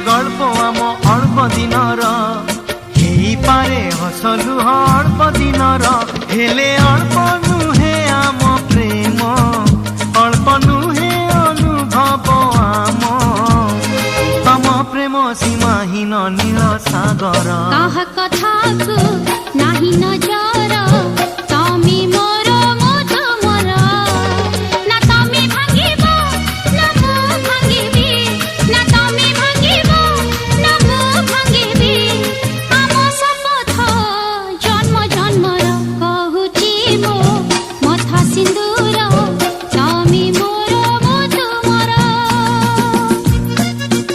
गल्प आम अल्प दिनर पारे हसलुह अल्प दिनर हेले अल्प नुहे आम प्रेम अल्प नुहे अनुभव आम तम प्रेम सीमाहीन नील सागर कहा कथा को नाही न